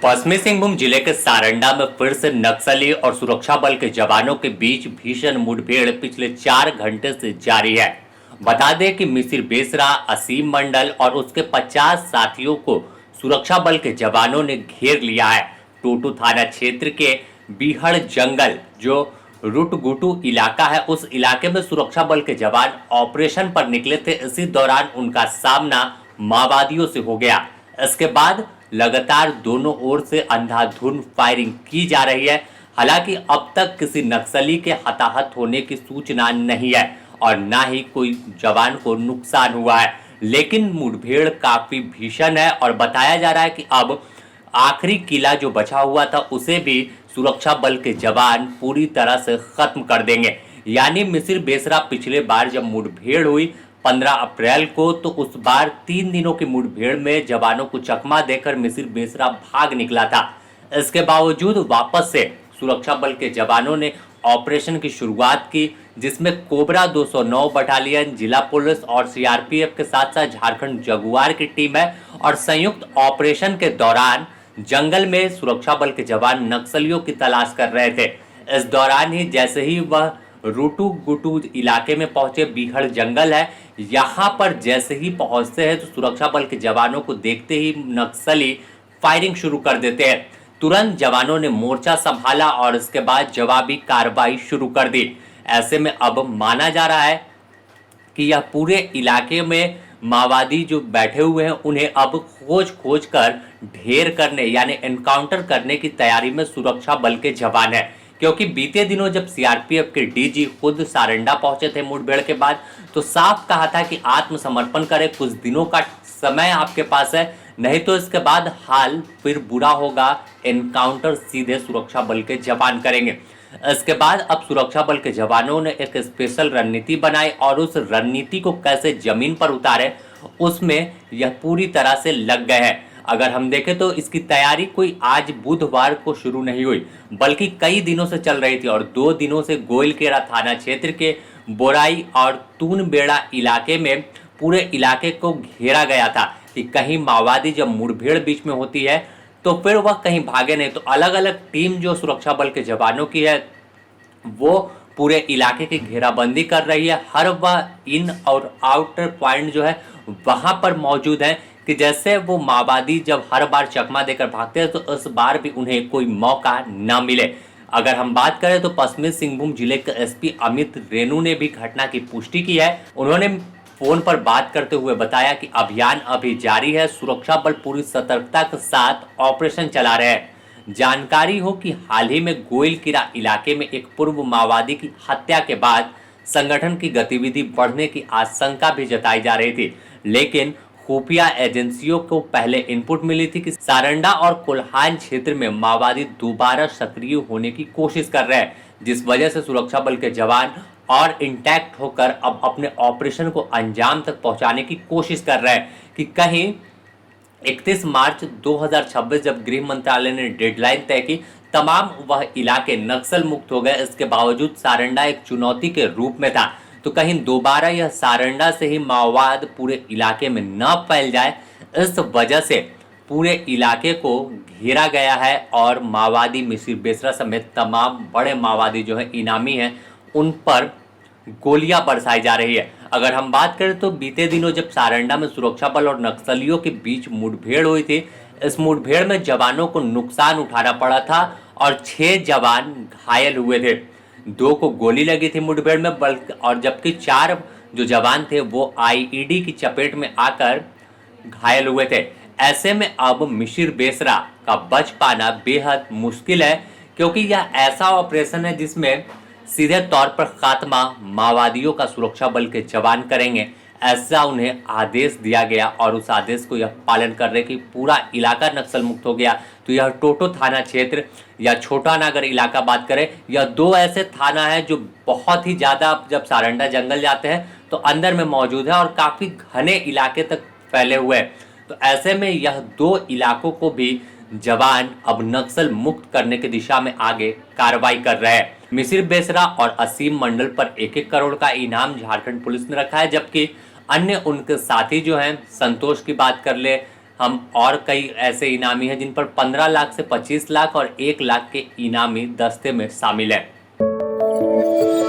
पश्चिमी सिंहभूम जिले के सारंडा में फिर से नक्सली और सुरक्षा बल के जवानों के बीच भीषण मुठभेड़ पिछले 4 घंटे से जारी है। बता दें कि मिसिर बेसरा, असीम मंडल और उसके 50 साथियों को सुरक्षा बल के जवानों ने घेर लिया है। टोटू थाना क्षेत्र के बीहड़ जंगल जो रुटगुटू इलाका है, उस इलाके में सुरक्षा बल के जवान ऑपरेशन पर निकले थे। इसी दौरान उनका सामना माओवादियों से हो गया। इसके बाद लगातार दोनों ओर से अंधाधुंध फायरिंग की जा रही है। हालांकि अब तक किसी नक्सली के हताहत होने की सूचना नहीं है और ना ही कोई जवान को नुकसान हुआ है, लेकिन मुठभेड़ काफी भीषण है और बताया जा रहा है कि अब आखिरी किला जो बचा हुआ था उसे भी सुरक्षा बल के जवान पूरी तरह से खत्म कर देंगे। यानी मिसिर बेसरा पिछले बार जब मुठभेड़ हुई 15 अप्रैल को, तो उस बार 3 दिनों की मुठभेड़ में जवानों को चकमा देकर मिसिर बेसरा भाग निकला था। इसके बावजूद वापस से सुरक्षा बल के जवानों ने ऑपरेशन की शुरुआत की, जिसमें कोबरा 209 बटालियन, जिला पुलिस और सीआरपीएफ के साथ साथ झारखंड जगुआर की टीम है। और संयुक्त ऑपरेशन के दौरान जंगल में सुरक्षा बल के जवान नक्सलियों की तलाश कर रहे थे। इस दौरान ही जैसे ही वह रूटू गुटू इलाके में पहुंचे, बीहड़ जंगल है, यहां पर जैसे ही पहुंचते हैं तो सुरक्षा बल के जवानों को देखते ही नक्सली फायरिंग शुरू कर देते हैं। तुरंत जवानों ने मोर्चा संभाला और इसके बाद जवाबी कार्रवाई शुरू कर दी। ऐसे में अब माना जा रहा है कि यह पूरे इलाके में माओवादी जो बैठे हुए हैं उन्हें अब खोज कर ढेर करने यानी एनकाउंटर करने की तैयारी में सुरक्षा बल के जवान है। क्योंकि बीते दिनों जब सीआरपीएफ के डीजी खुद सारंडा पहुंचे थे मुठभेड़ के बाद, तो साफ कहा था कि आत्मसमर्पण करें, कुछ दिनों का समय आपके पास है, नहीं तो इसके बाद हाल फिर बुरा होगा, एनकाउंटर सीधे सुरक्षा बल के जवान करेंगे। इसके बाद अब सुरक्षा बल के जवानों ने एक स्पेशल रणनीति बनाई और उस रणनीति को कैसे जमीन पर उतारे उसमें यह पूरी तरह से लग गए हैं। अगर हम देखें तो इसकी तैयारी कोई आज बुधवार को शुरू नहीं हुई, बल्कि कई दिनों से चल रही थी और 2 दिनों से गोइलकेरा थाना क्षेत्र के बोराई और तूनबेड़ा इलाके में पूरे इलाके को घेरा गया था कि कहीं माओवादी जब मुठभेड़ बीच में होती है तो फिर वह कहीं भागे नहीं। तो अलग अलग टीम जो सुरक्षा बल के जवानों की है वो पूरे इलाके की घेराबंदी कर रही है। हर वह इन और आउटर पॉइंट जो है वहां पर मौजूद है कि जैसे वो माओवादी जब हर बार चकमा देकर भागते हैं तो इस बार भी उन्हें कोई मौका ना मिले। अगर हम बात करें तो पश्चिमी सिंहभूम जिले के एसपी अमित रेणु ने भी घटना की पुष्टि की है। उन्होंने फोन पर बात करते हुए बताया कि अभियान अभी जारी है, सुरक्षा बल पूरी सतर्कता के साथ ऑपरेशन चला रहे हैं। जानकारी हो कि हाल ही में गोइलकेरा इलाके में एक पूर्व माओवादी की हत्या के बाद संगठन की गतिविधि बढ़ने की आशंका भी जताई जा रही थी, लेकिन खुफिया एजेंसियों को पहले इनपुट मिली थी कि सारंडा और कोल्हान क्षेत्र में माओवादी दोबारा सक्रिय होने की कोशिश कर रहे हैं, जिस वजह से सुरक्षा बल के जवान और इंटैक्ट होकर अब अपने ऑपरेशन को अंजाम तक पहुंचाने की कोशिश कर रहे हैं कि कहीं 31 मार्च 2026 जब गृह मंत्रालय ने डेडलाइन तय की, तमाम वह इलाके नक्सल मुक्त हो गए। इसके बावजूद सारंडा एक चुनौती के रूप में था, तो कहीं दोबारा यह सारंडा से ही माओवाद पूरे इलाके में न फैल जाए, इस वजह से पूरे इलाके को घेरा गया है और माओवादी मिसिर बेसरा समेत तमाम बड़े माओवादी जो है इनामी हैं उन पर गोलियां बरसाई जा रही है। अगर हम बात करें तो बीते दिनों जब सारंडा में सुरक्षा बल और नक्सलियों के बीच मुठभेड़ हुई थी, इस मुठभेड़ में जवानों को नुकसान उठाना पड़ा था और 6 जवान घायल हुए थे। 2 को गोली लगी थी मुठभेड़ में, बल्कि और जबकि 4 जो जवान थे वो आईईडी की चपेट में आकर घायल हुए थे। ऐसे में अब मिसिर बेसरा का बच पाना बेहद मुश्किल है, क्योंकि यह ऐसा ऑपरेशन है जिसमें सीधे तौर पर खात्मा माओवादियों का सुरक्षा बल के जवान करेंगे, ऐसा उन्हें आदेश दिया गया और उस आदेश को यह पालन कर रहे कि पूरा इलाका नक्सल मुक्त हो गया। तो यह टोटो थाना क्षेत्र या छोटा नागर इलाका बात करें, यह 2 ऐसे थाना है जो बहुत ही ज़्यादा जब सारंडा जंगल जाते हैं तो अंदर में मौजूद है और काफ़ी घने इलाके तक फैले हुए हैं। तो ऐसे में यह 2 इलाकों को भी जवान अब नक्सल मुक्त करने की दिशा में आगे कार्रवाई कर रहे हैं। मिसिर बेसरा और असीम मंडल पर 1-1 करोड़ का इनाम झारखंड पुलिस ने रखा है, जबकि अन्य उनके साथी जो हैं, संतोष की बात कर ले हम और कई ऐसे इनामी हैं जिन पर 15 लाख से 25 लाख और 1 लाख के इनामी दस्ते में शामिल हैं।